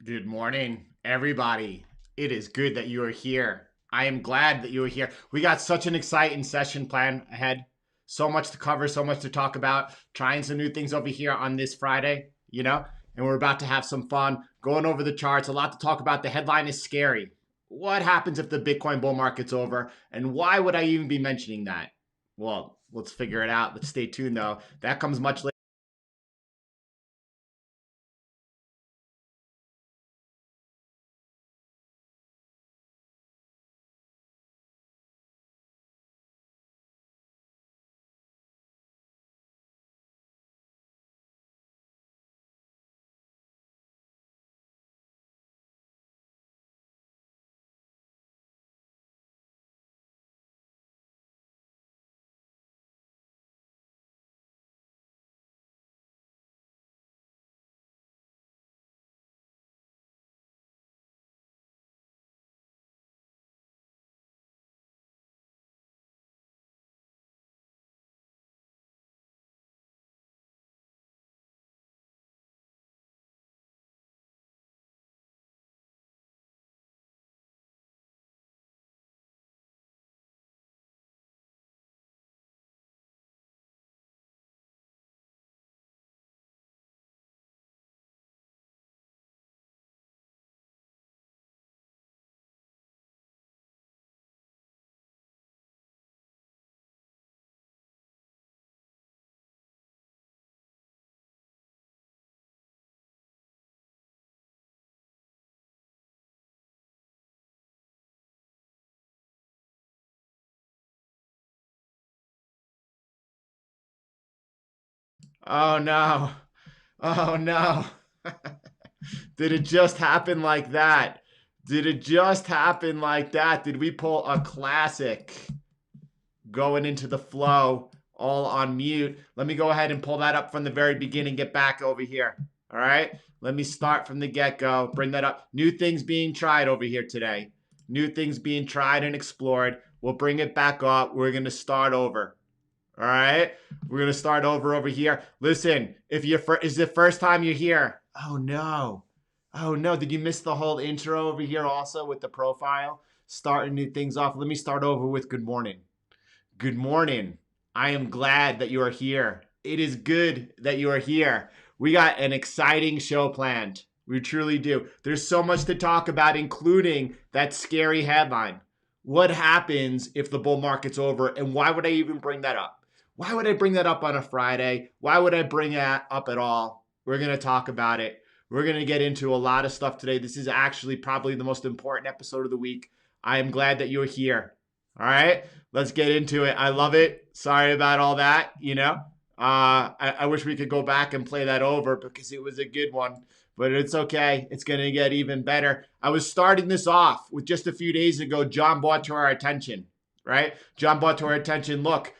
Good morning, everybody. It is good that you are here. I am glad that you are here. We got such an exciting session planned ahead. So much to cover, so much to talk about. Trying some new things over here on this Friday, and we're about to have some fun going over the charts. A lot to talk about. The headline is scary. What happens if the Bitcoin bull market's over? And why would I even be mentioning that? Well, let's figure it out. Let's stay tuned, though. That comes much later. Oh no. Oh no. Did it just happen like that? Did it just happen like that? Did we pull a classic going into the flow all on mute? Let me go ahead and pull that up from the very beginning, get back over here. All right. Let me start from the get go, bring that up. New things being tried over here today. New things being tried and explored. We'll bring it back up. We're going to start over. All right. We're going to start over here. Listen, if you're is the first time you're here. Oh no. Oh no, did you miss the whole intro over here also with the profile? Starting new things off. Let me start over with good morning. Good morning. I am glad that you are here. It is good that you are here. We got an exciting show planned. We truly do. There's so much to talk about, including that scary headline. What happens if the bull market's over? And why would I even bring that up? Why would I bring that up on a Friday? Why would I bring that up at all? We're going to talk about it. We're going to get into a lot of stuff today. This is actually probably the most important episode of the week. I am glad that you're here. All right, let's get into it. I love it. Sorry about all that. I wish we could go back and play that over because it was a good one, but it's okay. It's going to get even better. I was starting this off with just a few days ago, John brought to our attention, right? John brought to our attention, look,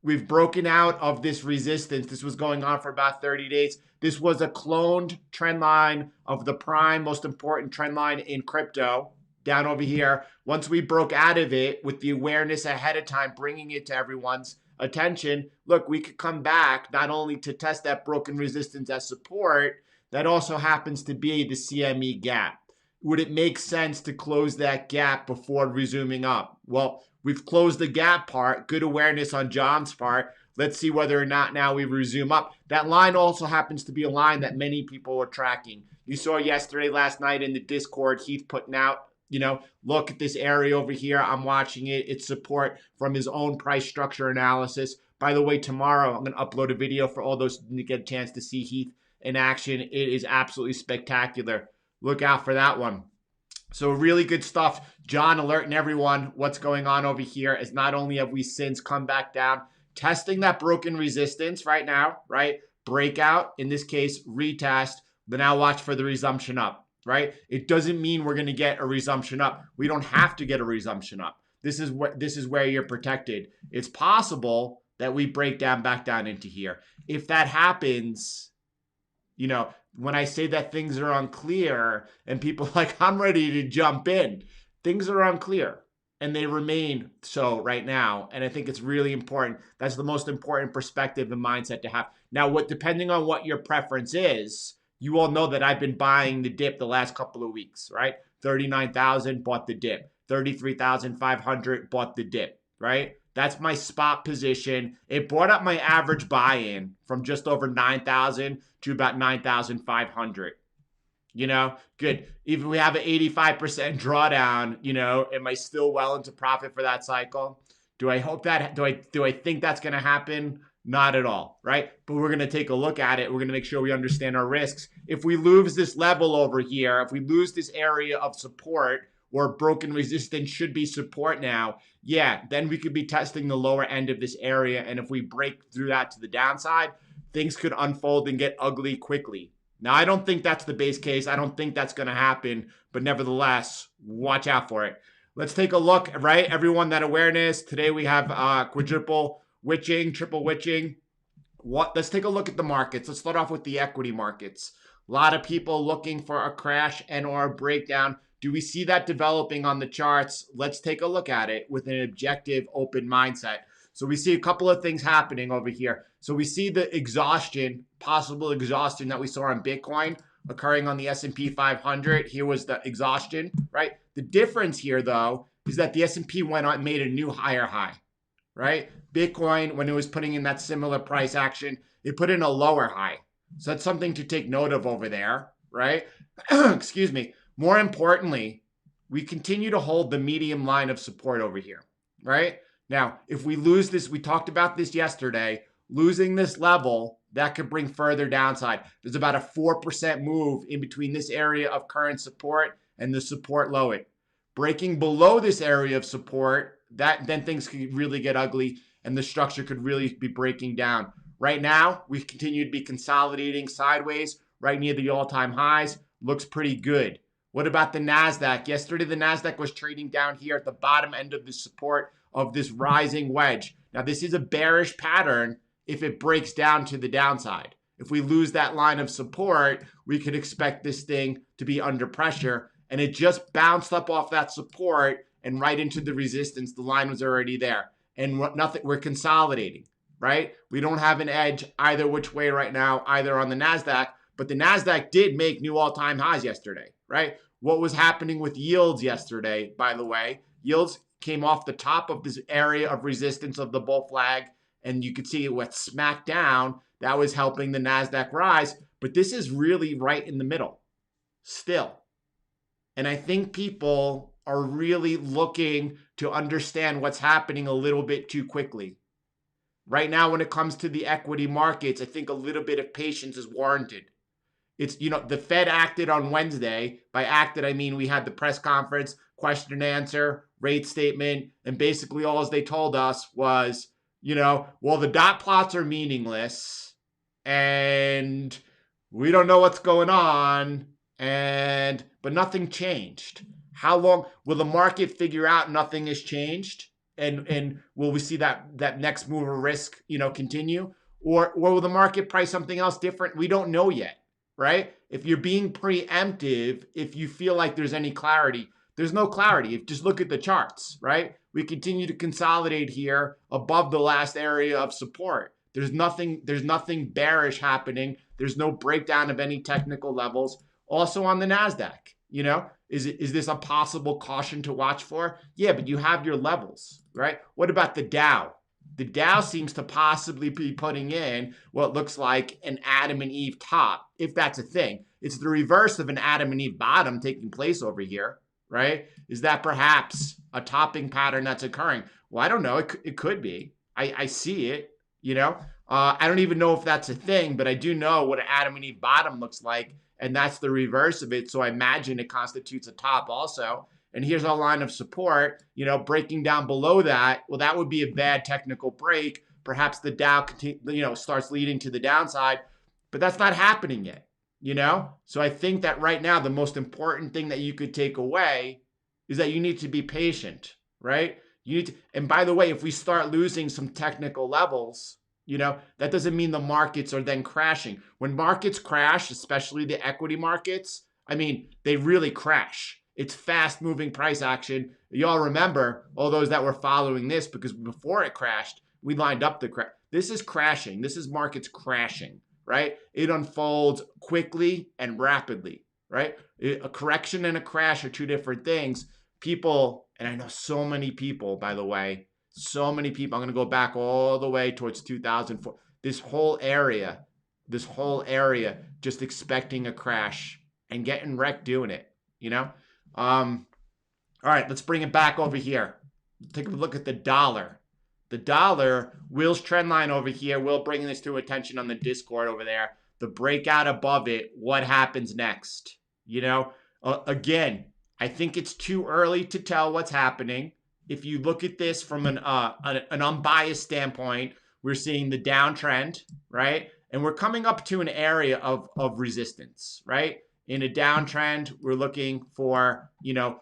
we've broken out of this resistance. This was going on for about 30 days. This was a cloned trend line of the prime, most important trend line in crypto down over here. Once we broke out of it with the awareness ahead of time, bringing it to everyone's attention, look, we could come back not only to test that broken resistance as support, that also happens to be the CME gap. Would it make sense to close that gap before resuming up? Well, we've closed the gap part, good awareness on John's part. Let's see whether or not now we resume up. That line also happens to be a line that many people are tracking. You saw yesterday, last night in the Discord, Heath putting out, look at this area over here. I'm watching it. It's support from his own price structure analysis. By the way, tomorrow I'm going to upload a video for all those to get a chance to see Heath in action. It is absolutely spectacular. Look out for that one. So really good stuff. John alerting everyone what's going on over here is not only have we since come back down, testing that broken resistance right now, right? Breakout, in this case, retest, but now watch for the resumption up, right? It doesn't mean we're going to get a resumption up. We don't have to get a resumption up. This is where you're protected. It's possible that we break down back down into here. If that happens, when I say that things are unclear and people like, I'm ready to jump in, things are unclear and they remain so right now. And I think it's really important. That's the most important perspective and mindset to have. Now, depending on what your preference is, You all know that I've been buying the dip the last couple of weeks, right? 39,000, bought the dip. 33,500, bought the dip, right? That's my spot position. It brought up my average buy-in from just over 9,000 to about 9,500. Good. Even we have an 85% drawdown, am I still well into profit for that cycle? Do I hope that, do I think that's going to happen? Not at all, right? But we're going to take a look at it. We're going to make sure we understand our risks. If we lose this level over here, if we lose this area of support where broken resistance should be support now, yeah, then we could be testing the lower end of this area. And if we break through that to the downside, things could unfold and get ugly quickly. Now, I don't think that's the base case. I don't think that's going to happen. But nevertheless, watch out for it. Let's take a look, right? Everyone, that awareness. Today we have quadruple witching, triple witching. Let's take a look at the markets. Let's start off with the equity markets. A lot of people looking for a crash and or a breakdown. Do we see that developing on the charts? Let's take a look at it with an objective, open mindset. So we see a couple of things happening over here. So we see the exhaustion, possible exhaustion that we saw on Bitcoin occurring on the S&P 500. Here was the exhaustion, right? The difference here, though, is that the S&P went on, made a new higher high, right? Bitcoin, when it was putting in that similar price action, it put in a lower high. So that's something to take note of over there, right? Excuse me. More importantly, we continue to hold the medium line of support over here, right? Now, if we lose this, we talked about this yesterday, losing this level, that could bring further downside. There's about a 4% move in between this area of current support and the support low it. Breaking below this area of support, then things could really get ugly and the structure could really be breaking down. Right now, we continue to be consolidating sideways right near the all-time highs. Looks pretty good. What about the Nasdaq? Yesterday, the Nasdaq was trading down here at the bottom end of the support of this rising wedge. Now, this is a bearish pattern if it breaks down to the downside. If we lose that line of support, we could expect this thing to be under pressure. And it just bounced up off that support and right into the resistance. The line was already there. And we're consolidating, right? We don't have an edge either which way right now, either on the Nasdaq. But the Nasdaq did make new all-time highs yesterday, right? What was happening with yields yesterday, by the way? Yields came off the top of this area of resistance of the bull flag, and you could see it went smack down. That was helping the Nasdaq rise, but this is really right in the middle still. And I think people are really looking to understand what's happening a little bit too quickly. Right now, when it comes to the equity markets, I think a little bit of patience is warranted. It's, the Fed acted on Wednesday. By acted, I mean we had the press conference, question and answer, rate statement, and basically all they told us was, well, the dot plots are meaningless, and we don't know what's going on, but nothing changed. How long will the market figure out nothing has changed? And will we see that next move of risk, continue? Or will the market price something else different? We don't know yet. Right? If you're being preemptive, if you feel like there's any clarity, there's no clarity. Just look at the charts, right? We continue to consolidate here above the last area of support. There's nothing bearish happening. There's no breakdown of any technical levels. Also on the Nasdaq, is this a possible caution to watch for? Yeah, but you have your levels, right? What about the Dow? The Dow seems to possibly be putting in what looks like an Adam and Eve top, if that's a thing. It's the reverse of an Adam and Eve bottom taking place over here, right? Is that perhaps a topping pattern that's occurring? Well, I don't know. It could be. I see it, I don't even know if that's a thing, but I do know what an Adam and Eve bottom looks like, and that's the reverse of it. So I imagine it constitutes a top also. And here's our line of support, breaking down below that. Well, that would be a bad technical break. Perhaps the Dow, starts leading to the downside, but that's not happening yet, So I think that right now, the most important thing that you could take away is that you need to be patient, right? And by the way, if we start losing some technical levels, that doesn't mean the markets are then crashing. When markets crash, especially the equity markets, they really crash. It's fast moving price action. Y'all remember, all those that were following this, because before it crashed, we lined up the crash. This is crashing. This is markets crashing, right? It unfolds quickly and rapidly, right? A correction and a crash are two different things. People, and I know so many people, by the way, so many people, I'm going to go back all the way towards 2004. This whole area just expecting a crash and getting wrecked doing it, you know? All right, let's bring it back over here. Take a look at the dollar. The dollar, Will's trend line over here, Will bringing this to attention on the Discord over there. The breakout above it, what happens next? You know, again, I think it's too early to tell what's happening. If you look at this from an unbiased standpoint, we're seeing the downtrend, right? And we're coming up to an area of resistance, right? In a downtrend, we're looking for,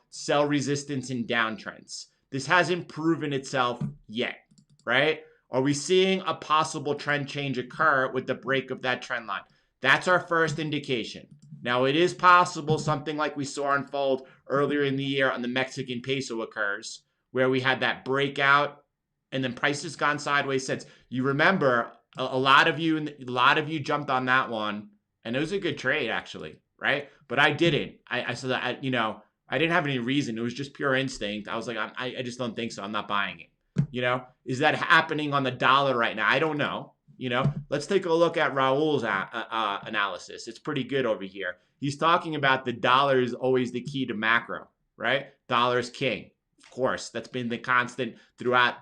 sell resistance in downtrends. This hasn't proven itself yet, right? Are we seeing a possible trend change occur with the break of that trend line? That's our first indication. Now, it is possible something like we saw unfold earlier in the year on the Mexican peso occurs, where we had that breakout and then prices gone sideways since. You remember, a lot of you jumped on that one, and it was a good trade actually, right? But I didn't. I said that I didn't have any reason. It was just pure instinct. I was like, I just don't think so. I'm not buying it. Is that happening on the dollar right now? I don't know. Let's take a look at Raul's analysis. It's pretty good over here. He's talking about the dollar is always the key to macro, right? Dollar is king. Of course, that's been the constant throughout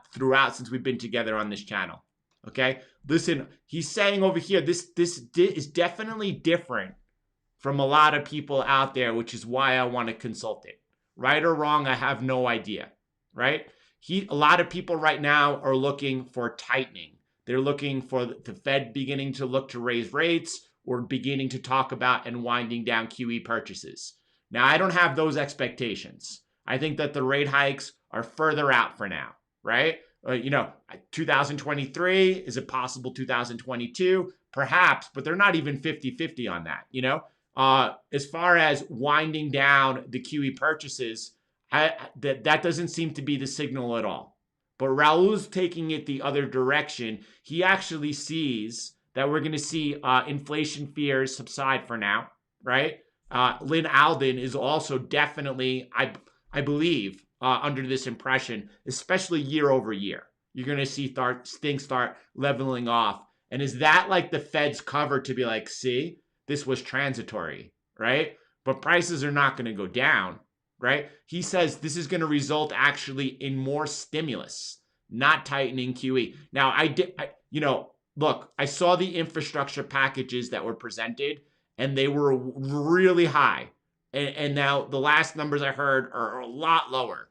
since we've been together on this channel. Okay, listen, he's saying over here, this is definitely different from a lot of people out there, which is why I want to consult it. Right or wrong, I have no idea, right? A lot of people right now are looking for tightening. They're looking for the Fed beginning to look to raise rates or beginning to talk about and winding down QE purchases. Now, I don't have those expectations. I think that the rate hikes are further out for now, right? 2023, is it possible 2022? Perhaps, but they're not even 50-50 on that, As far as winding down the QE purchases, that doesn't seem to be the signal at all. But Raul's taking it the other direction. He actually sees that we're going to see inflation fears subside for now, right? Lynn Alden is also definitely, I believe, under this impression, especially year over year. You're going to see things start leveling off. And is that like the Fed's cover to be like, see, this was transitory, right? But prices are not going to go down, right? He says this is going to result actually in more stimulus, not tightening QE. Now, look, I saw the infrastructure packages that were presented, and they were really high. And now the last numbers I heard are a lot lower.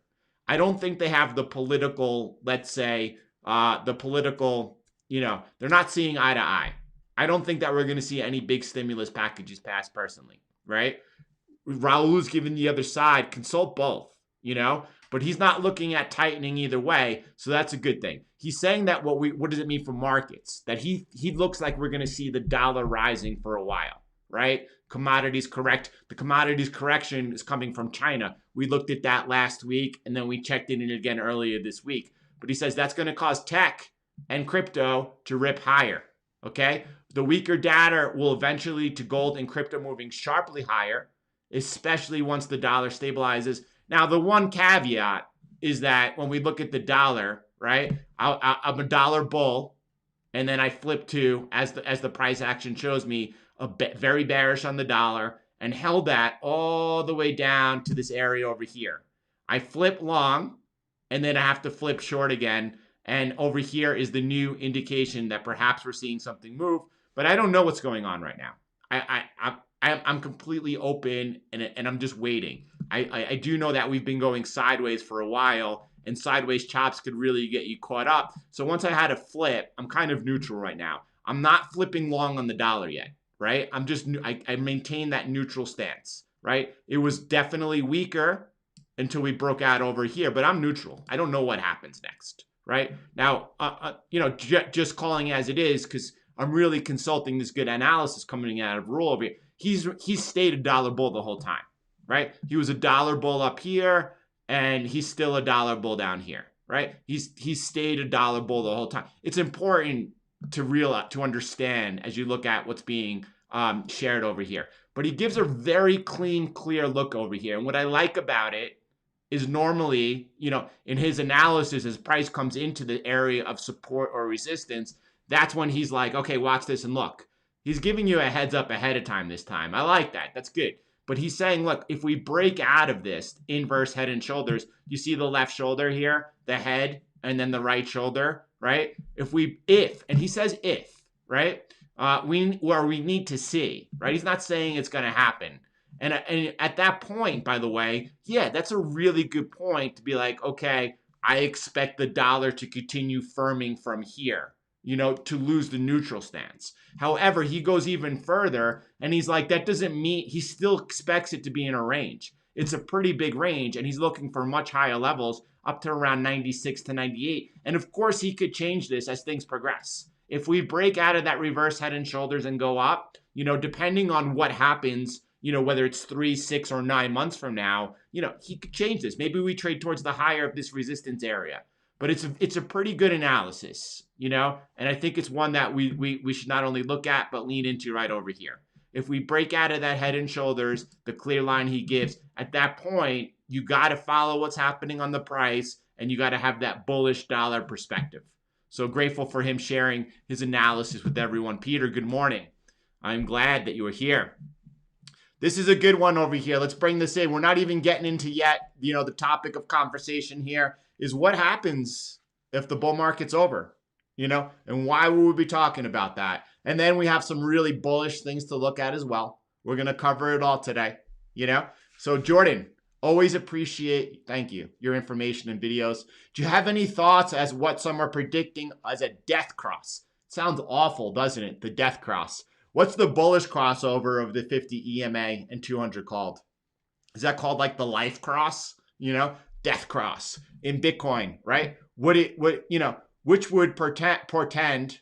I don't think they have the political, let's say, they're not seeing eye to eye. I don't think that we're going to see any big stimulus packages passed personally, right? Raul's giving the other side, consult both, but he's not looking at tightening either way. So that's a good thing. He's saying that what does it mean for markets? That he looks like we're going to see the dollar rising for a while, right? Commodities correct. The commodities correction is coming from China. We looked at that last week, and then we checked it in again earlier this week. But he says that's going to cause tech and crypto to rip higher, okay? The weaker data will eventually lead to gold and crypto moving sharply higher, especially once the dollar stabilizes. Now, the one caveat is that when we look at the dollar, right, I'm a dollar bull, and then I flip to, as the price action shows me, very bearish on the dollar, and held that all the way down to this area over here. I flip long, and then I have to flip short again, and over here is the new indication that perhaps we're seeing something move, but I don't know what's going on right now. I'm completely open, and I'm just waiting. I do know that we've been going sideways for a while, and sideways chops could really get you caught up. So once I had a flip, I'm kind of neutral right now. I'm not flipping long on the dollar yet, right? I maintain that neutral stance, right? It was definitely weaker until we broke out over here, but I'm neutral. I don't know what happens next, right? Now, just calling as it is, because I'm really consulting this good analysis coming out of Rule over here. He's stayed a dollar bull the whole time, right? He was a dollar bull up here, and he's still a dollar bull down here, right? He's stayed a dollar bull the whole time. It's important to understand as you look at what's being shared over here. But he gives a very clean, clear look over here. And what I like about it is normally, in his analysis, as price comes into the area of support or resistance, that's when he's like, okay, watch this and look. He's giving you a heads up ahead of time this time. I like that. That's good. But he's saying, look, if we break out of this inverse head and shoulders, you see the left shoulder here, the head, and then the right shoulder, right? And he says if, right? We need to see, right? He's not saying it's going to happen. And at that point, by the way, yeah, that's a really good point to be like, okay, I expect the dollar to continue firming from here, to lose the neutral stance. However, he goes even further and he's like, that doesn't mean, he still expects it to be in a range. It's a pretty big range and he's looking for much higher levels up to around 96 to 98. And of course, he could change this as things progress. If we break out of that reverse head and shoulders and go up, depending on what happens, whether it's 3, 6, or 9 months from now, he could change this. Maybe we trade towards the higher of this resistance area. But it's a pretty good analysis, and I think it's one that we should not only look at, but lean into right over here. If we break out of that head and shoulders, the clear line he gives, at that point, you got to follow what's happening on the price, and you got to have that bullish dollar perspective. So grateful for him sharing his analysis with everyone. Peter, good morning. I'm glad that you are here. This is a good one over here. Let's bring this in. We're not even getting into yet, the topic of conversation here is what happens if the bull market's over, and why will we be talking about that? And then we have some really bullish things to look at as well. We're going to cover it all today, So Jordan, always appreciate, thank you, your information and videos. Do you have any thoughts as what some are predicting as a death cross? Sounds awful, doesn't it? The death cross. What's the bullish crossover of the 50 EMA and 200 called? Is that called like the life cross? Death cross in Bitcoin, right? Which would portend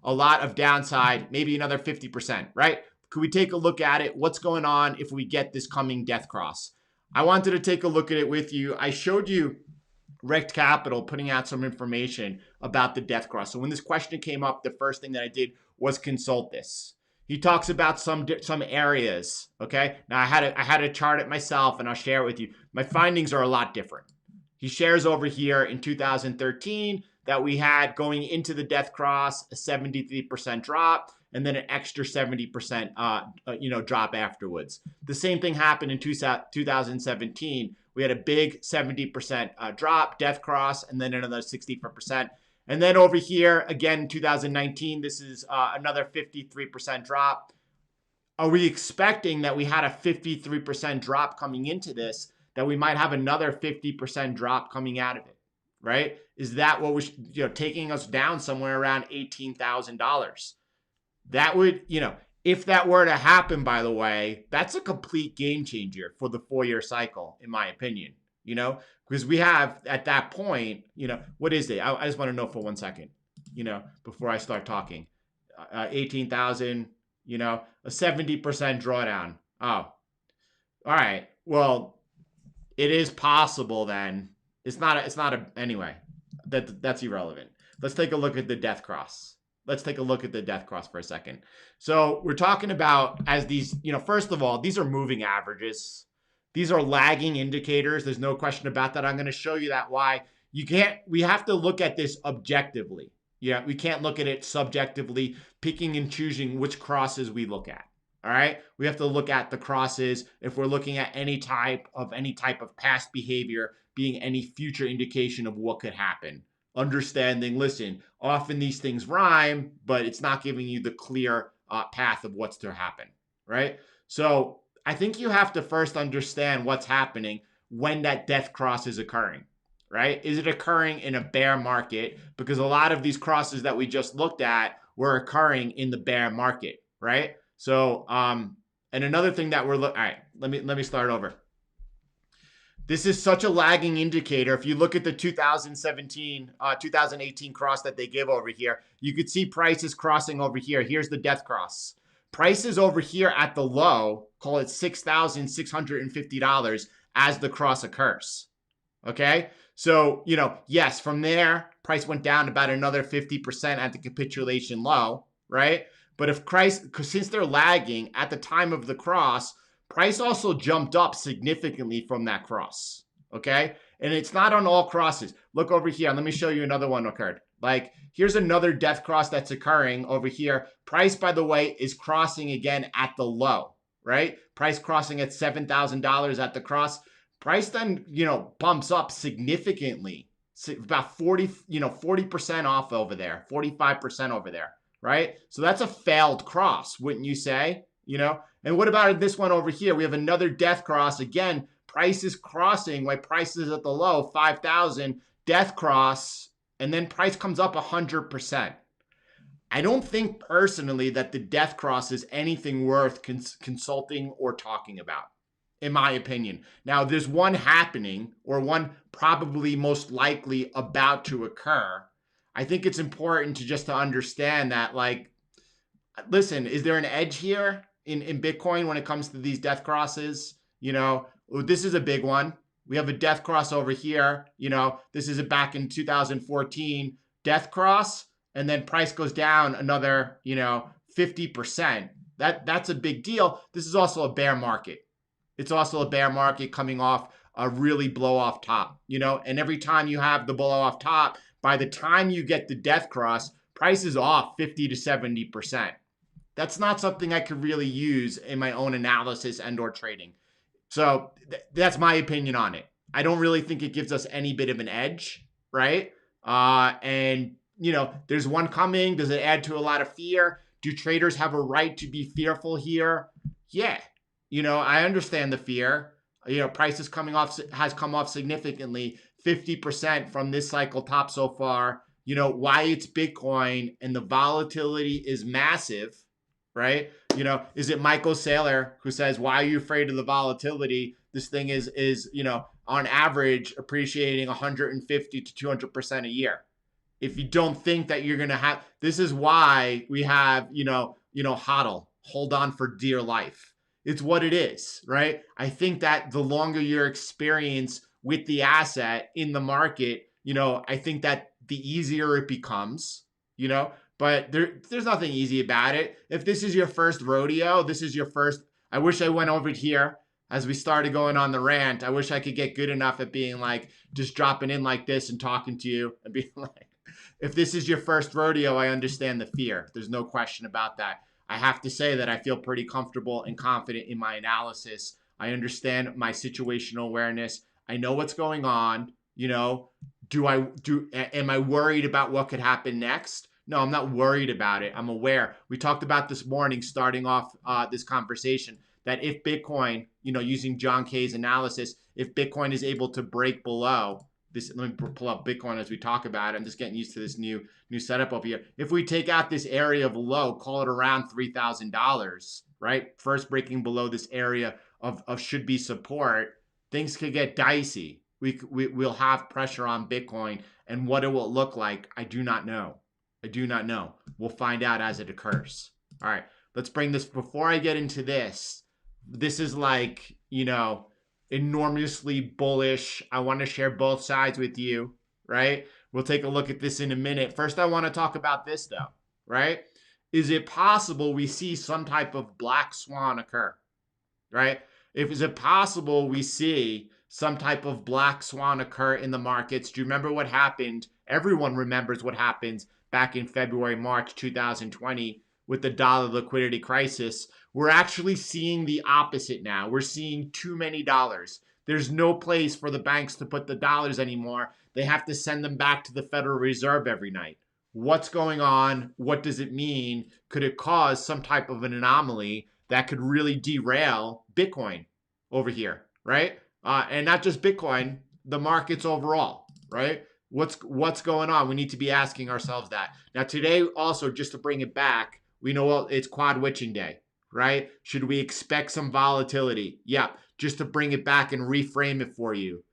a lot of downside, maybe another 50%, right? Could we take a look at it? What's going on if we get this coming death cross? I wanted to take a look at it with you. I showed you Rect Capital putting out some information about the death cross. So when this question came up, the first thing that I did was consult this. He talks about some areas, okay? Now I had to chart it myself and I'll share it with you. My findings are a lot different. He shares over here in 2013 that we had going into the death cross a 73% drop and then an extra 70% drop afterwards. The same thing happened in 2017. We had a big 70% drop, death cross, and then another 64%. And then over here, again, in 2019, this is another 53% drop. Are we expecting that we had a 53% drop coming into this, that we might have another 50% drop coming out of it, right? Is that what we taking us down somewhere around $18,000? That would, if that were to happen, by the way, that's a complete game changer for the 4-year cycle, in my opinion, because we have at that point, what is it? I just want to know for 1 second, before I start talking, 18,000, a 70% drawdown. Oh, all right. Well, it is possible then. Anyway, that's irrelevant. Let's take a look at the death cross. Let's take a look at the death cross for a second. So we're talking about as these, first of all, these are moving averages. These are lagging indicators. There's no question about that. I'm going to show you that why we have to look at this objectively. Yeah, we can't look at it subjectively, picking and choosing which crosses we look at. All right. We have to look at the crosses if we're looking at any type of past behavior being any future indication of what could happen. Understanding, listen, often these things rhyme, but it's not giving you the clear path of what's to happen, right? So I think you have to first understand what's happening when that death cross is occurring, right? Is it occurring in a bear market? Because a lot of these crosses that we just looked at were occurring in the bear market, right? So, and another thing that all right, let me start over. This is such a lagging indicator. If you look at the 2018 cross that they give over here, you could see prices crossing over here. Here's the death cross. Prices over here at the low, call it $6,650 as the cross occurs. Okay? So, yes, from there, price went down about another 50% at the capitulation low, right? But since they're lagging at the time of the cross, price also jumped up significantly from that cross, okay? And it's not on all crosses. Look over here. Let me show you another one occurred. Like, here's another death cross that's occurring over here. Price, by the way, is crossing again at the low, right? Price crossing at $7,000 at the cross. Price then, bumps up significantly, about 40% off over there, 45% over there, right? So that's a failed cross, wouldn't you say? And what about this one over here? We have another death cross. Again, price is crossing while price is at the low, 5,000, death cross, and then price comes up 100%. I don't think personally that the death cross is anything worth consulting or talking about, in my opinion. Now, there's one happening, or one probably most likely about to occur. I think it's important to understand that, like, listen, is there an edge here in Bitcoin when it comes to these death crosses? This is a big one. We have a death cross over here. This is back in 2014, death cross, and then price goes down another, 50%. That's a big deal. This is also a bear market. It's also a bear market coming off a really blow off top, and every time you have the blow off top, by the time you get the death cross, price is off 50 to 70%. That's not something I could really use in my own analysis and or trading. So that's my opinion on it. I don't really think it gives us any bit of an edge, right? And there's one coming. Does it add to a lot of fear? Do traders have a right to be fearful here? Yeah. I understand the fear. Price has come off significantly, 50% from this cycle top so far. Why it's Bitcoin and the volatility is massive, right? Is it Michael Saylor who says, why are you afraid of the volatility? This thing is on average appreciating 150 to 200% a year. If you don't think that you're going to have, this is why we have, HODL, hold on for dear life. It's what it is, right? I think that the longer your experience with the asset in the market, I think that the easier it becomes, but there's nothing easy about it. If this is your first rodeo, I wish I went over here as we started going on the rant. I wish I could get good enough at being like, just dropping in like this and talking to you and being like, if this is your first rodeo, I understand the fear. There's no question about that. I have to say that I feel pretty comfortable and confident in my analysis. I understand my situational awareness. I know what's going on. Am I worried about what could happen next? No, I'm not worried about it. I'm aware. We talked about this morning, starting off this conversation, that if Bitcoin, using John K's analysis, if Bitcoin is able to break below this, let me pull up Bitcoin as we talk about it. I'm just getting used to this new setup over here. If we take out this area of low, call it around $3,000, right? First breaking below this area of should be support, things could get dicey. We'll have pressure on Bitcoin, and what it will look like, I do not know. We'll find out as it occurs. All right, let's bring this. Before I get into this is like, enormously bullish. I want to share both sides with you, right? We'll take a look at this in a minute. First, I want to talk about this though, right? Is it possible we see some type of black swan occur, right? Is it possible we see some type of black swan occur in the markets? Do you remember what happened? Everyone remembers what happened back in February, March 2020 with the dollar liquidity crisis. We're actually seeing the opposite now. We're seeing too many dollars. There's no place for the banks to put the dollars anymore. They have to send them back to the Federal Reserve every night. What's going on? What does it mean? Could it cause some type of an anomaly that could really derail Bitcoin over here, right? And not just Bitcoin, the markets overall, right? What's going on? We need to be asking ourselves that. Now today also, just to bring it back, we know it's quad witching day, right? Should we expect some volatility? Yeah, just to bring it back and reframe it for you.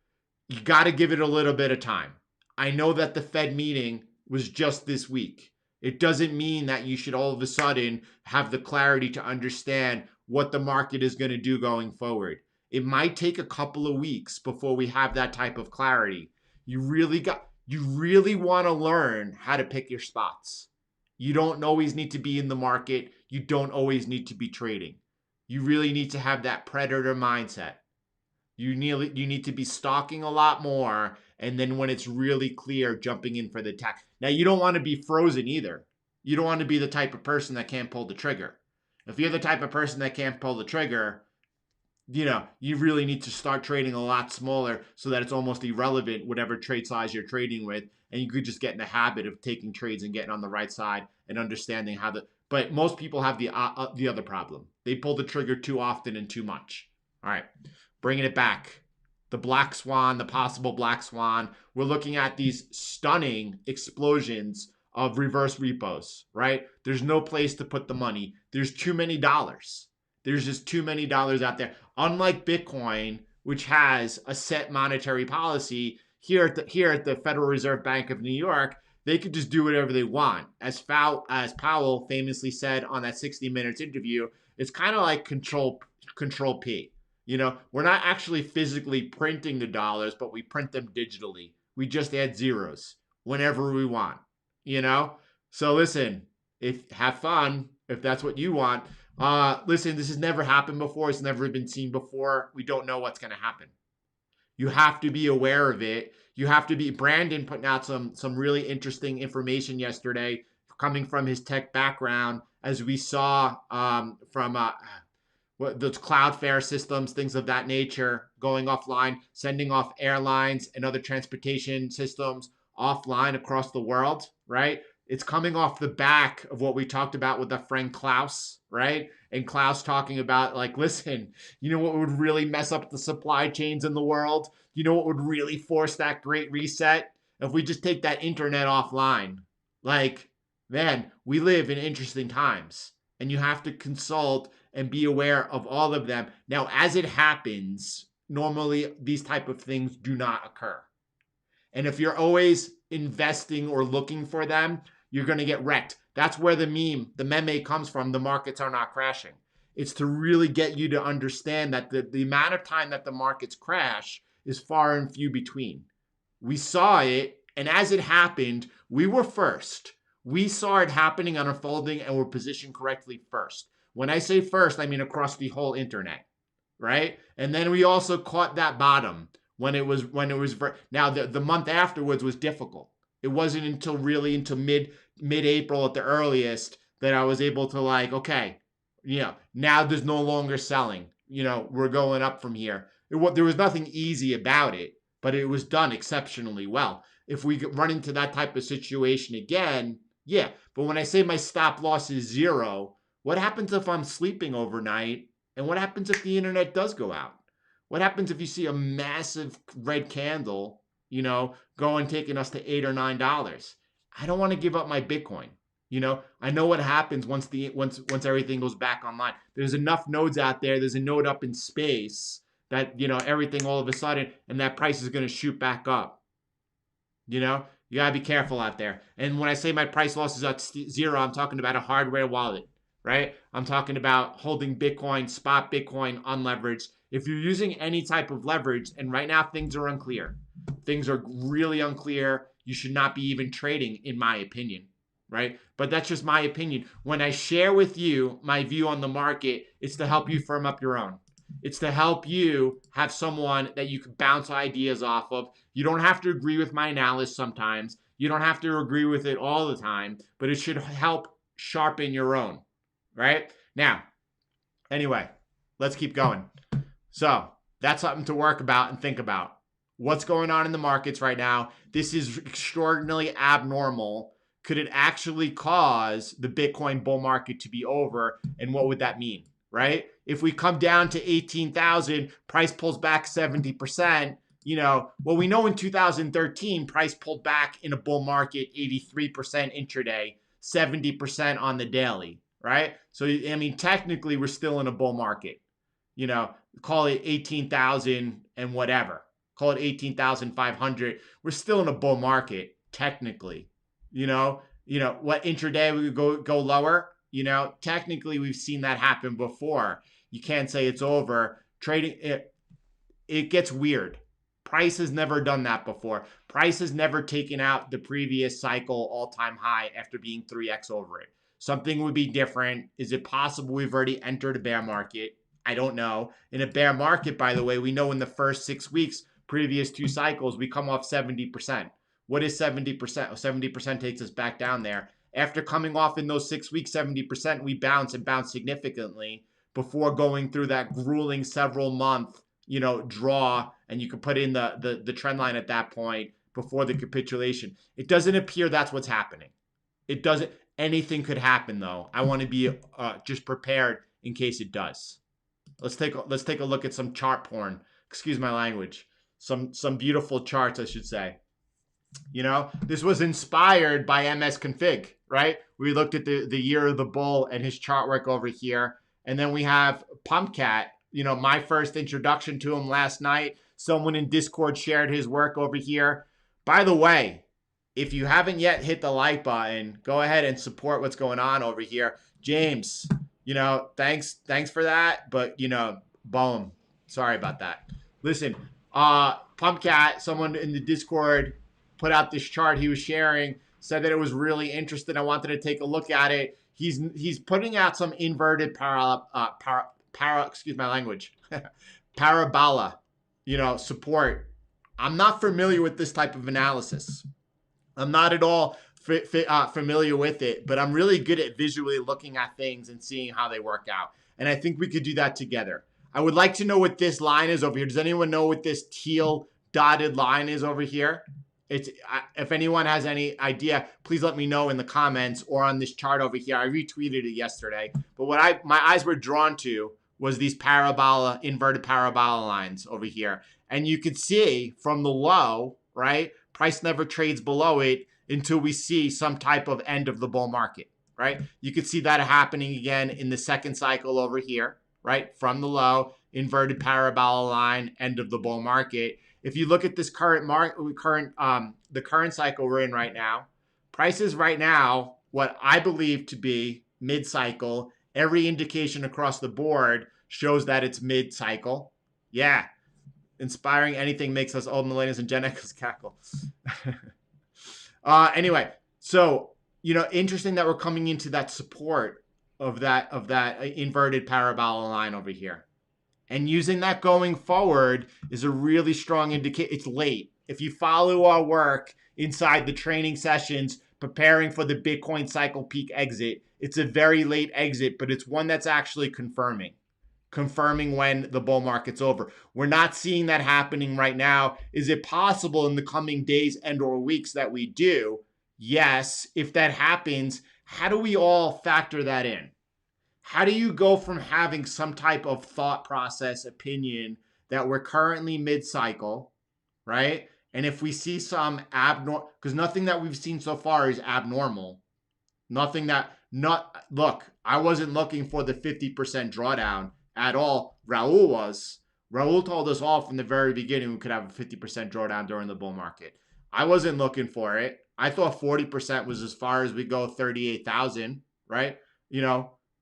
You got to give it a little bit of time. I know that the Fed meeting was just this week. It doesn't mean that you should all of a sudden have the clarity to understand what the market is going to do going forward. It might take a couple of weeks before we have that type of clarity. You really want to learn how to pick your spots. You don't always need to be in the market. You don't always need to be trading. You really need to have that predator mindset. You need to be stalking a lot more, and then when it's really clear, jumping in for the attack. Now, you don't want to be frozen either. You don't want to be the type of person that can't pull the trigger. If you're the type of person that can't pull the trigger, you really need to start trading a lot smaller so that it's almost irrelevant whatever trade size you're trading with, and you could just get in the habit of taking trades and getting on the right side and understanding how the. But most people have the other problem. They pull the trigger too often and too much. All right, bringing it back. The black swan, the possible black swan. We're looking at these stunning explosions of reverse repos, right? There's no place to put the money. There's too many dollars. There's just too many dollars out there. Unlike Bitcoin, which has a set monetary policy, here at the Federal Reserve Bank of New York, they could just do whatever they want. As Powell famously said on that 60 Minutes interview, it's kind of like control P. We're not actually physically printing the dollars, but we print them digitally. We just add zeros whenever we want. So listen, have fun if that's what you want. Listen, this has never happened before. It's never been seen before. We don't know what's going to happen. You have to be aware of it. You have to be. Brandon putting out some really interesting information yesterday, coming from his tech background, as we saw from those Cloudflare systems, things of that nature, going offline, sending off airlines and other transportation systems offline across the world, right? It's coming off the back of what we talked about with our friend Klaus, right? And Klaus talking about, like, listen, you know what would really mess up the supply chains in the world? You know what would really force that great reset? If we just take that internet offline. Like, man, we live in interesting times, and you have to consult and be aware of all of them. Now, as it happens, normally these type of things do not occur. And if you're always investing or looking for them, you're going to get wrecked. That's where the meme comes from. The markets are not crashing. It's to really get you to understand that the amount of time that the markets crash is far and few between. We saw it, and as it happened, we were first. We saw it happening and unfolding, and were positioned correctly first. When I say first, I mean across the whole internet, right? And then we also caught that bottom when it was now the month afterwards was difficult. It wasn't until mid-April at the earliest that I was able to, like, okay, now there's no longer selling. We're going up from here. There was nothing easy about it, but it was done exceptionally well. If we run into that type of situation again, yeah. But when I say my stop loss is 0, what happens if I'm sleeping overnight? And what happens if the internet does go out? What happens if you see a massive red candle, going taking us to $8 or $9? I don't want to give up my Bitcoin. I know what happens once everything goes back online. There's enough nodes out there. There's a node up in space that, everything all of a sudden, and that price is going to shoot back up. You got to be careful out there. And when I say my price loss is at 0, I'm talking about a hardware wallet, right? I'm talking about holding Bitcoin, spot Bitcoin, unleveraged. If you're using any type of leverage, and right now things are unclear. Things are really unclear. You should not be even trading, in my opinion, right? But that's just my opinion. When I share with you my view on the market, it's to help you firm up your own. It's to help you have someone that you can bounce ideas off of. You don't have to agree with my analysis sometimes. You don't have to agree with it all the time, but it should help sharpen your own, right? Now, anyway, let's keep going. So that's something to work about and think about. What's going on in the markets right now? This is extraordinarily abnormal. Could it actually cause the Bitcoin bull market to be over? And what would that mean, right? If we come down to 18,000, price pulls back 70%, well, we know in 2013, price pulled back in a bull market 83% intraday, 70% on the daily, right? So, I mean, technically, we're still in a bull market. Call it 18,000 and whatever. Call it 18,500. We're still in a bull market, technically. What intraday we would go lower? Technically we've seen that happen before. You can't say it's over. Trading, it gets weird. Price has never done that before. Price has never taken out the previous cycle all-time high after being 3x over it. Something would be different. Is it possible we've already entered a bear market? I don't know. In a bear market, by the way, we know in the first 6 weeks, previous 2 cycles, we come off 70%. What is 70%? 70% takes us back down there. After coming off in those 6 weeks, 70%, we bounce and bounce significantly before going through that grueling several month, draw, and you can put in the trend line at that point before the capitulation. It doesn't appear that's what's happening. It doesn't. Anything could happen though. I want to be just prepared in case it does. Let's take a look at some chart porn. Excuse my language. Some beautiful charts, I should say. This was inspired by MS Config, right? We looked at the year of the bull and his chart work over here. And then we have Pumpcat, my first introduction to him last night. Someone in Discord shared his work over here. By the way, if you haven't yet hit the like button, go ahead and support what's going on over here. James, thanks for that. But, boom. Sorry about that. Listen, Pumpcat, someone in the Discord put out this chart he was sharing, said that it was really interesting. I wanted to take a look at it. He's putting out some inverted excuse my language, parabola, support. I'm not familiar with this type of analysis. I'm not at all familiar with it, but I'm really good at visually looking at things and seeing how they work out. And I think we could do that together. I would like to know what this line is over here. Does anyone know what this teal dotted line is over here? If anyone has any idea, please let me know in the comments or on this chart over here. I retweeted it yesterday. But what my eyes were drawn to was these inverted parabola lines over here. And you could see from the low, right? Price never trades below it until we see some type of end of the bull market, right? You could see that happening again in the second cycle over here, right? From the low, inverted parabola line, end of the bull market. If you look at this the current cycle we're in right now, prices right now, what I believe to be mid-cycle, every indication across the board shows that it's mid-cycle. Yeah. Inspiring anything makes us old millennials and Gen X cackle. Anyway, so, interesting that we're coming into that support of that inverted parabola line over here. And using that going forward is a really strong indicator. It's late. If you follow our work inside the training sessions, preparing for the Bitcoin cycle peak exit, it's a very late exit, but it's one that's actually confirming when the bull market's over. We're not seeing that happening right now. Is it possible in the coming days and or weeks that we do? Yes. If that happens, how do we all factor that in? How do you go from having some type of thought process, opinion that we're currently mid-cycle, right? And if we see some abnormal, because nothing that we've seen so far is abnormal. Look, I wasn't looking for the 50% drawdown at all. Raul was. Raul told us all from the very beginning we could have a 50% drawdown during the bull market. I wasn't looking for it. I thought 40% was as far as we go, 38,000, right?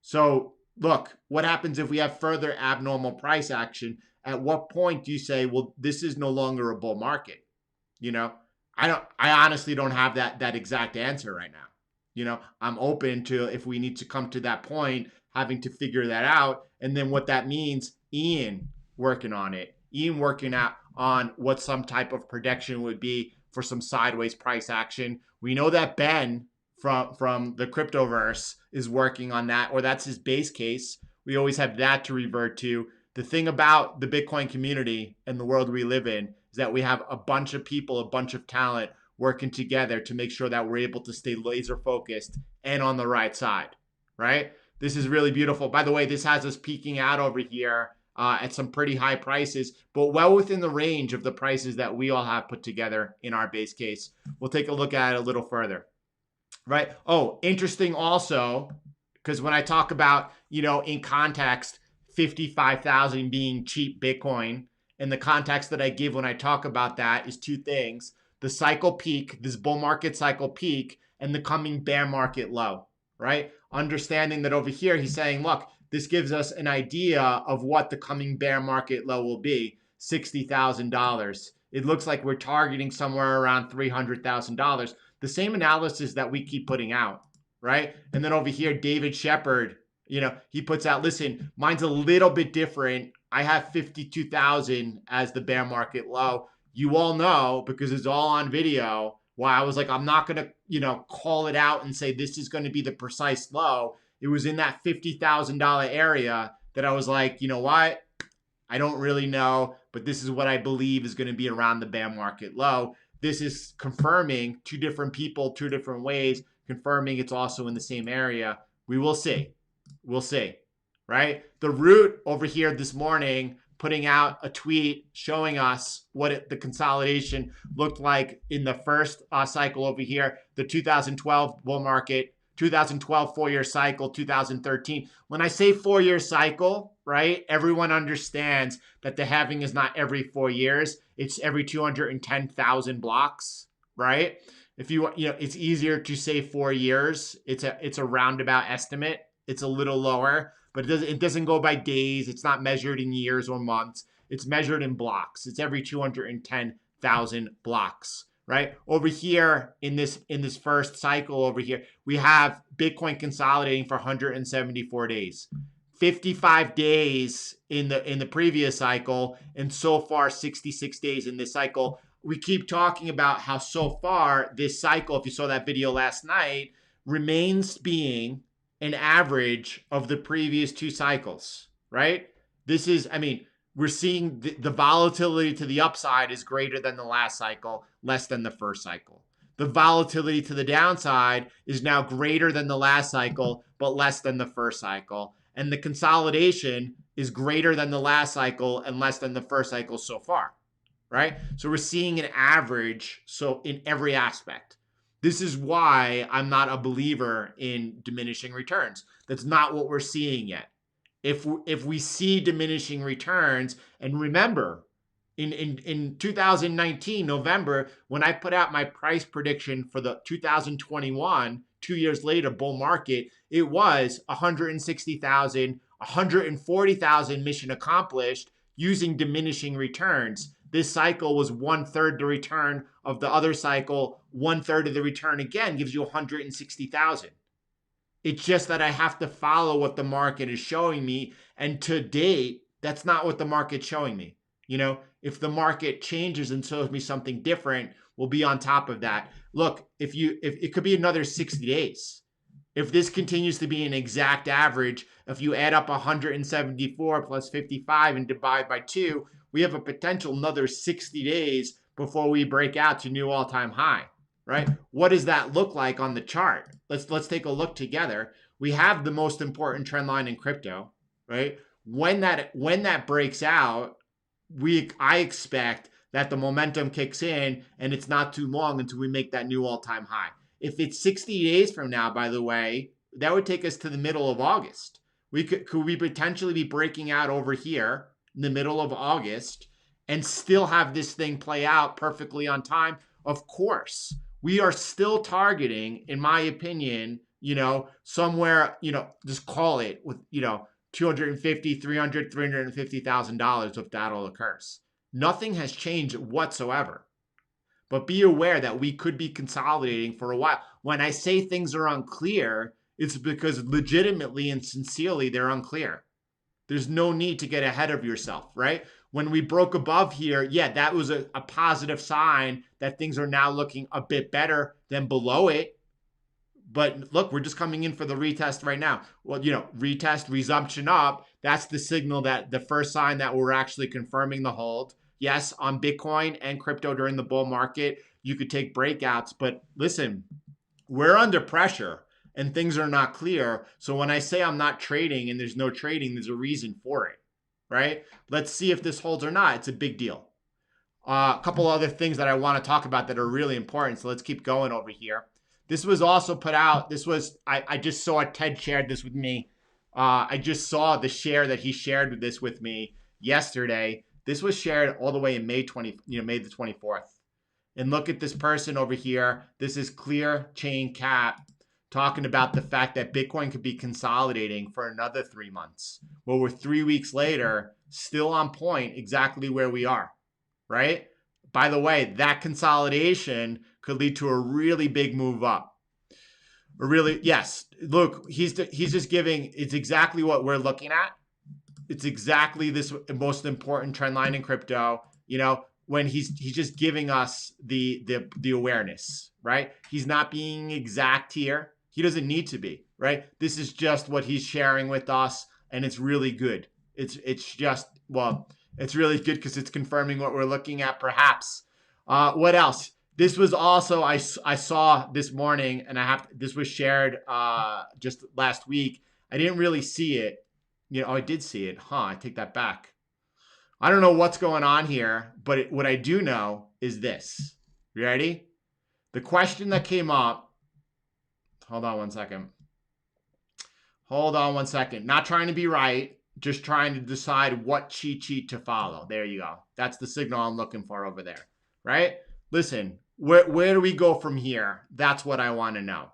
So look, what happens if we have further abnormal price action? At what point do you say, well, this is no longer a bull market? I honestly don't have that exact answer right now. I'm open to, if we need to come to that point, having to figure that out. And then what that means, Ian working on it. Ian working out on what some type of prediction would be for some sideways price action. We know that Ben from the cryptoverse is working on that, or that's his base case. We always have that to revert to. The thing about the Bitcoin community and the world we live in is that we have a bunch of people, a bunch of talent working together to make sure that we're able to stay laser focused and on the right side, right? This is really beautiful. By the way, this has us peaking out over here at some pretty high prices, but well within the range of the prices that we all have put together in our base case. We'll take a look at it a little further. Right. Oh, interesting also, because when I talk about, in context, 55,000 being cheap Bitcoin, and the context that I give when I talk about that is two things: the cycle peak, this bull market cycle peak, and the coming bear market low, right? Understanding that over here, he's saying, look, this gives us an idea of what the coming bear market low will be, $60,000. it looks like we're targeting somewhere around $300,000. The same analysis that we keep putting out, right? And then over here, David Shepard, he puts out, listen, mine's a little bit different. I have 52,000 as the bear market low. You all know, because it's all on video, why I was like, I'm not going to, call it out and say this is going to be the precise low. It was in that $50,000 area that I was like, you know what? I don't really know, but this is what I believe is going to be around the bear market low. This is confirming two different people, two different ways, confirming it's also in the same area. We will see. We'll see, right? The Root over here this morning putting out a tweet showing us what the consolidation looked like in the first cycle over here, the 2012 bull market, 2012 4-year cycle, 2013. When I say 4-year cycle, right, everyone understands that the halving is not every 4 years. It's every 210,000 blocks, right? If it's easier to say 4 years. It's a roundabout estimate. It's a little lower, but it doesn't go by days. It's not measured in years or months. It's measured in blocks. It's every 210,000 blocks, right? Over here in this first cycle over here, we have Bitcoin consolidating for 174 days. 55 days in the previous cycle, and so far 66 days in this cycle. We keep talking about how so far this cycle, if you saw that video last night, remains being an average of the previous two cycles, right? This is, we're seeing the volatility to the upside is greater than the last cycle, less than the first cycle. The volatility to the downside is now greater than the last cycle, but less than the first cycle. And the consolidation is greater than the last cycle and less than the first cycle so far, right? So we're seeing an average, so in every aspect. This is why I'm not a believer in diminishing returns. That's not what we're seeing yet. If we see diminishing returns, and remember, in 2019, November, when I put out my price prediction for the 2021, 2 years later, bull market, it was 160,000, 140,000 mission accomplished using diminishing returns. This cycle was 1/3 the return of the other cycle. 1/3 of the return again gives you 160,000. It's just that I have to follow what the market is showing me. And to date, that's not what the market's showing me. If the market changes and shows me something different, we'll be on top of that. Look, if it could be another 60 days. If this continues to be an exact average, if you add up 174 plus 55 and divide by 2, we have a potential another 60 days before we break out to new all-time high, right? What does that look like on the chart? Let's take a look together. We have the most important trend line in crypto, right? When that breaks out, I expect that the momentum kicks in, and it's not too long until we make that new all-time high. If it's 60 days from now, by the way, that would take us to the middle of August. Could we potentially be breaking out over here in the middle of August and still have this thing play out perfectly on time? Of course. We are still targeting, in my opinion, somewhere, just call it with, $250,000, $300,000, $350,000 if that all occurs. Nothing has changed whatsoever. But be aware that we could be consolidating for a while. When I say things are unclear, it's because legitimately and sincerely they're unclear. There's no need to get ahead of yourself, right? When we broke above here, yeah, that was a positive sign that things are now looking a bit better than below it. But look, we're just coming in for the retest right now. Well, retest, resumption up. That's the signal, that the first sign that we're actually confirming the hold. Yes, on Bitcoin and crypto during the bull market, you could take breakouts. But listen, we're under pressure and things are not clear. So when I say I'm not trading and there's no trading, there's a reason for it, right? Let's see if this holds or not. It's a big deal. A couple other things that I want to talk about that are really important. So let's keep going over here. This was also put out. I just saw Ted shared this with me. I just saw the share that he shared this with me yesterday. This was shared all the way in May the 24th. And look at this person over here. This is Clear Chain Cap talking about the fact that Bitcoin could be consolidating for another 3 months. Well, we're 3 weeks later, still on point, exactly where we are, right? by the way, that consolidation could lead to a really big move up. Yes, look, he's just giving, it's exactly what we're looking at. It's exactly this most important trend line in crypto, when he's just giving us the awareness, right? He's not being exact here. He doesn't need to be, right? This is just what he's sharing with us, and it's really good. It's just, well, it's really good because it's confirming what we're looking at, perhaps. What else? This was also, I saw this morning, and this was shared just last week. I didn't really see it. I did see it. I take that back. I don't know what's going on here, but what I do know is this. You ready? The question that came up. Hold on one second. Not trying to be right, just trying to decide what cheat sheet to follow. There you go. That's the signal I'm looking for over there, right? Listen, where do we go from here? That's what I want to know.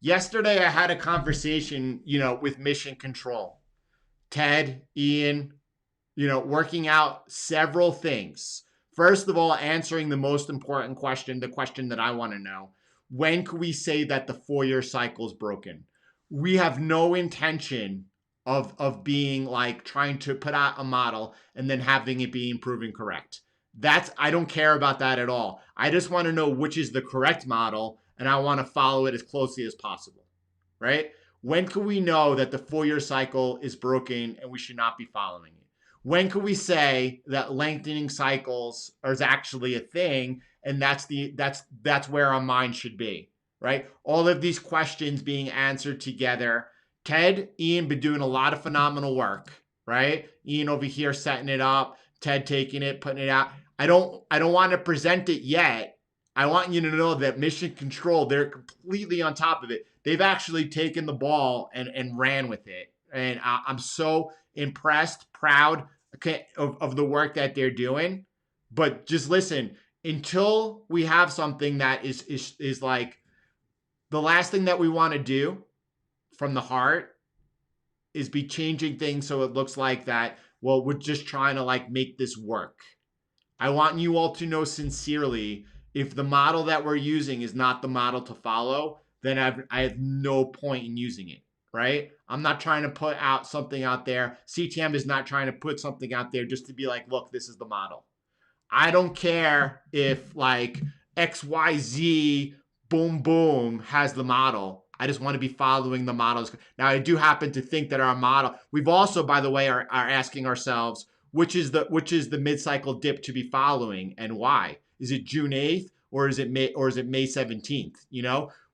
Yesterday, I had a conversation, with Mission Control. Ted, Ian, working out several things. First of all, answering the most important question, the question that I want to know. When can we say that the 4-year cycle is broken? We have no intention of being like trying to put out a model and then having it being proven correct. I don't care about that at all. I just want to know which is the correct model, and I want to follow it as closely as possible, right? When can we know that the 4-year cycle is broken and we should not be following it? When can we say that lengthening cycles is actually a thing, and that's where our mind should be, right? All of these questions being answered together. Ted, Ian been doing a lot of phenomenal work, right? Ian over here setting it up, Ted taking it, putting it out. I don't want to present it yet. I want you to know that Mission Control, they're completely on top of it. They've actually taken the ball and ran with it. And I'm so impressed, proud of the work that they're doing. But just listen, until we have something that is like the last thing that we want to do from the heart is be changing things so it looks like that, well, we're just trying to like make this work. I want you all to know sincerely, if the model that we're using is not the model to follow, then I have no point in using it, right? I'm not trying to put out something out there. CTM is not trying to put something out there just to be like, look, this is the model. I don't care if like XYZ boom boom has the model. I just want to be following the models. Now, I do happen to think that our model, we've also, by the way, are asking ourselves, which is the mid-cycle dip to be following and why? Is it June 8th or is it May 17th?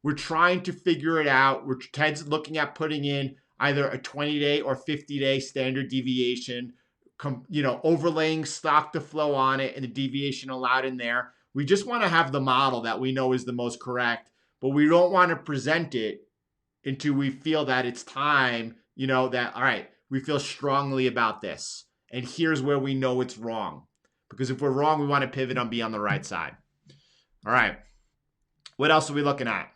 We're trying to figure it out. Ted's looking at putting in either a 20-day or 50-day standard deviation, overlaying stock to flow on it and the deviation allowed in there. We just want to have the model that we know is the most correct, but we don't want to present it until we feel that it's time, that, all right, we feel strongly about this. And here's where we know it's wrong. Because if we're wrong, we want to pivot and be on the right side. All right. What else are we looking at?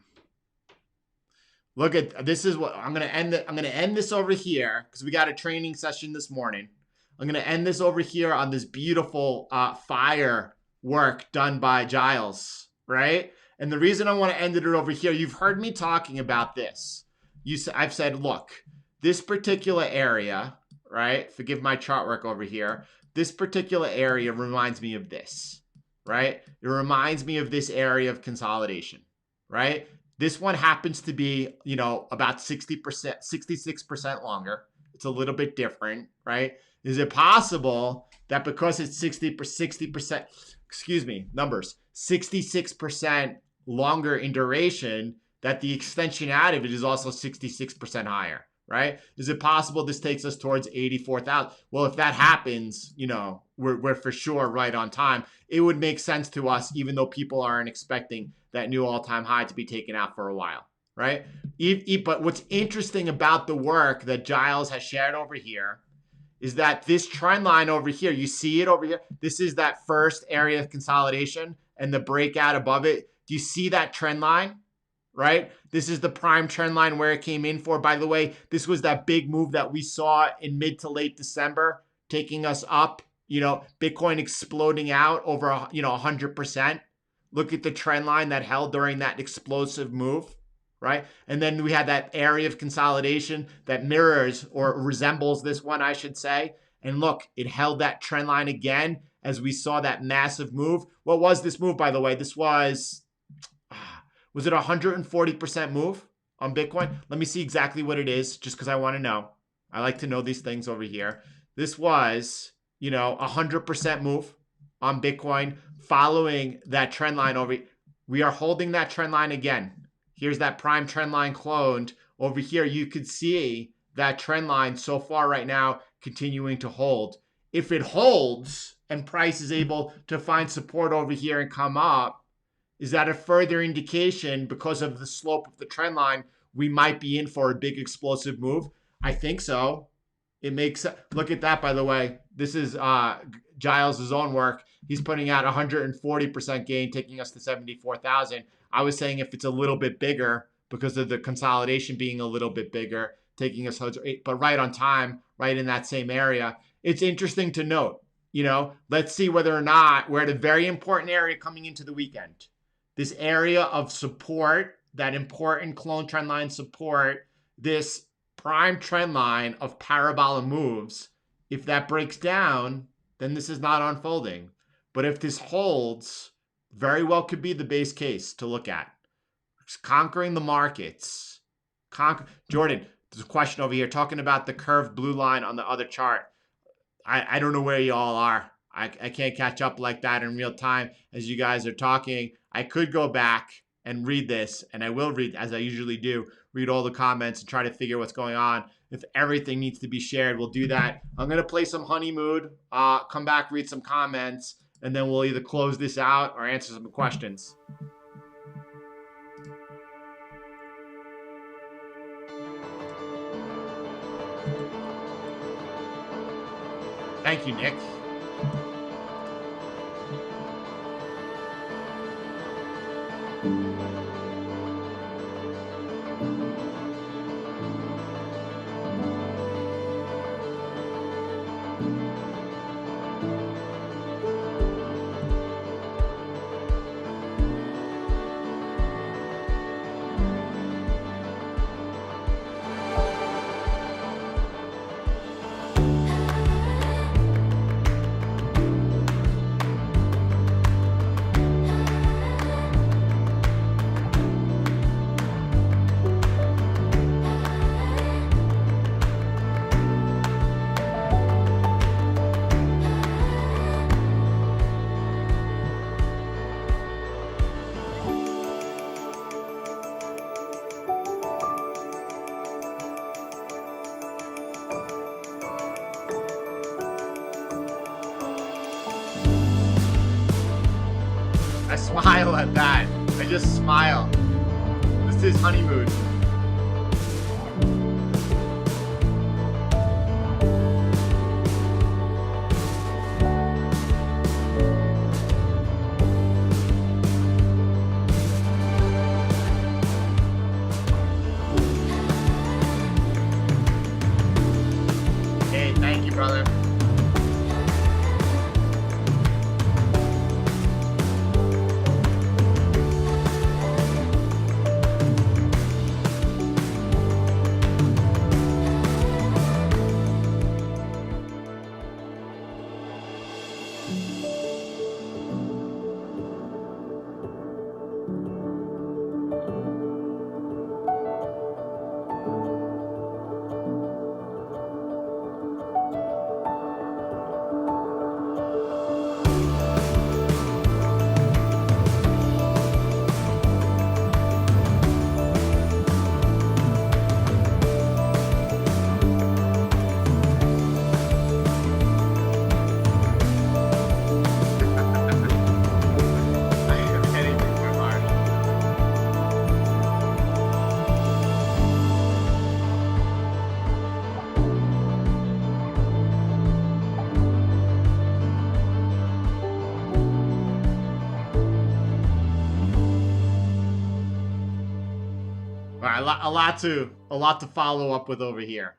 Look at this is what I'm going to end. I'm going to end this over here because we got a training session this morning. I'm going to end this over here on this beautiful fire work done by Giles, right? And the reason I want to end it over here, you've heard me talking about this. I've said, look, this particular area, right? Forgive my chart work over here. This particular area reminds me of this, right? It reminds me of this area of consolidation, right? This one happens to be, about 60%, 66% longer. It's a little bit different, right? Is it possible that because it's 60%, excuse me, numbers, 66% longer in duration, that the extension out of it is also 66% higher, right? Is it possible this takes us towards 84,000? Well, if that happens, we're for sure right on time. It would make sense to us, even though people aren't expecting that new all-time high to be taken out for a while, right? But what's interesting about the work that Giles has shared over here is that this trend line over here, you see it over here? This is that first area of consolidation and the breakout above it. Do you see that trend line, right? This is the prime trend line where it came in for. By the way, this was that big move that we saw in mid to late December, taking us up, you know, Bitcoin exploding out over, you know, 100%. Look at the trend line that held during that explosive move, right? And then we had that area of consolidation that mirrors or resembles this one, I should say. And look, it held that trend line again as we saw that massive move. What was this move, by the way? This was it a 140% move on Bitcoin? Let me see exactly what it is, just because I want to know. I like to know these things over here. This was, you know, 100% move on Bitcoin following that trend line over. We are holding that trend line again. Here's that prime trend line cloned. Over here, you could see that trend line so far right now continuing to hold. If it holds and price is able to find support over here and come up, is that a further indication because of the slope of the trend line we might be in for a big explosive move? I think so. It makes, look at that, by the way. This is Giles' own work. He's putting out 140% gain, taking us to 74,000. I was saying if it's a little bit bigger because of the consolidation being a little bit bigger, taking us, but right on time, right in that same area. It's interesting to note, you know, let's see whether or not we're at a very important area coming into the weekend. This area of support, that important clone trend line support, this prime trend line of parabola moves, if that breaks down, then this is not unfolding. But if this holds, very well could be the base case to look at. It's conquering the markets. Jordan, there's a question over here talking about the curved blue line on the other chart. I don't know where you all are. I can't catch up like that in real time as you guys are talking. I could go back and read this, and I will read, as I usually do, read all the comments and try to figure what's going on. If everything needs to be shared, we'll do that. I'm going to play some Honey Mood, come back, read some comments, and then we'll either close this out or answer some questions. Thank you, Nick. I smile at that. I just smile. This is honeymoon. Hey, thank you, brother. All right, a lot to follow up with over here.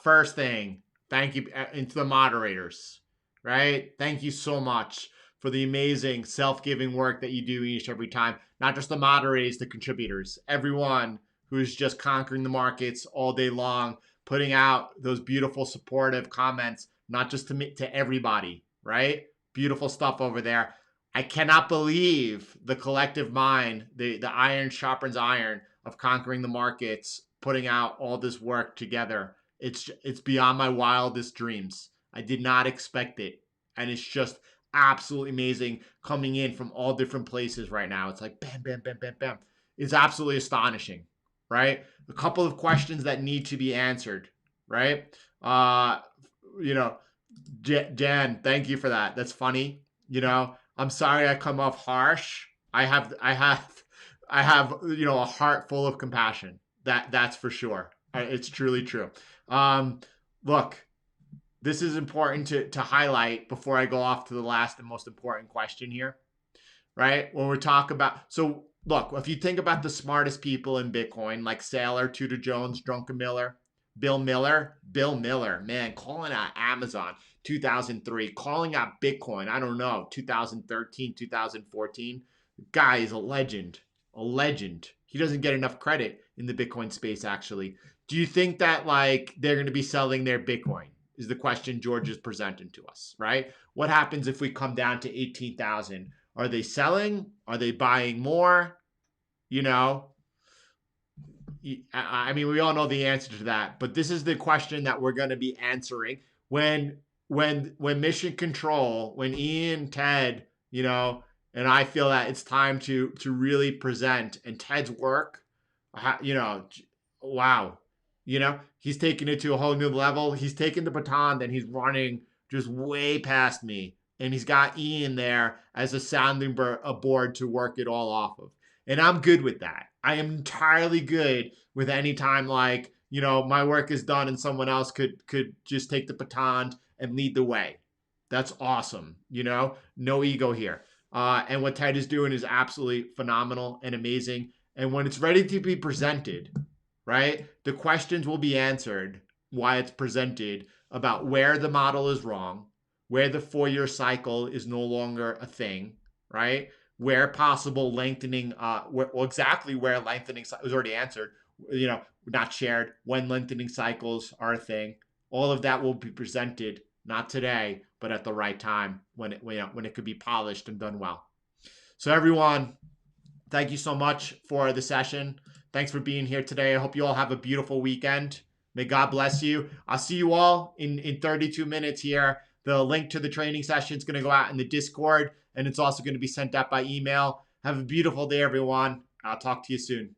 First thing, thank you to the moderators, right? Thank you so much for the amazing self-giving work that you do each every time. Not just the moderators, the contributors, everyone who's just conquering the markets all day long, putting out those beautiful supportive comments, not just to me, to everybody, right? Beautiful stuff over there. I cannot believe the collective mind, the iron sharpens iron of conquering the markets, putting out all this work together. It's beyond my wildest dreams. I did not expect it. And it's just absolutely amazing coming in from all different places right now. It's like bam, bam, bam, bam, bam. It's absolutely astonishing, right? A couple of questions that need to be answered, right? You know, Jan, thank you for that. That's funny. I'm sorry I come off harsh. I have, a heart full of compassion. That's for sure. It's truly true. Look, this is important to highlight before I go off to the last and most important question here, right? When we talk about, so look, if you think about the smartest people in Bitcoin, like Saylor, Tudor Jones, Drunken Miller, Bill Miller, man, calling out Amazon 2003, calling out Bitcoin, I don't know, 2013, 2014. The guy is a legend, a legend. He doesn't get enough credit in the Bitcoin space, actually. Do you think that like they're going to be selling their Bitcoin? Is the question George is presenting to us, right? What happens if we come down to 18,000? Are they selling? Are they buying more? You know, I mean, we all know the answer to that, but this is the question that we're going to be answering when Mission Control, when Ian, Ted, and I feel that it's time to really present, and Ted's work, wow, he's taking it to a whole new level. He's taking the baton, then he's running just way past me, and he's got Ian there as a sounding board to work it all off of. And I'm good with that. I am entirely good with any time like, my work is done and someone else could just take the baton and lead the way. That's awesome. No ego here. And what Ted is doing is absolutely phenomenal and amazing. And when it's ready to be presented, right, the questions will be answered why it's presented about where the model is wrong, where the 4-year cycle is no longer a thing, right? Where possible lengthening, exactly where lengthening was already answered, not shared, when lengthening cycles are a thing. All of that will be presented, not today, but at the right time when it could be polished and done well. So everyone, thank you so much for the session. Thanks for being here today. I hope you all have a beautiful weekend. May God bless you. I'll see you all in 32 minutes here. The link to the training session is going to go out in the Discord, and it's also going to be sent out by email. Have a beautiful day, everyone. I'll talk to you soon.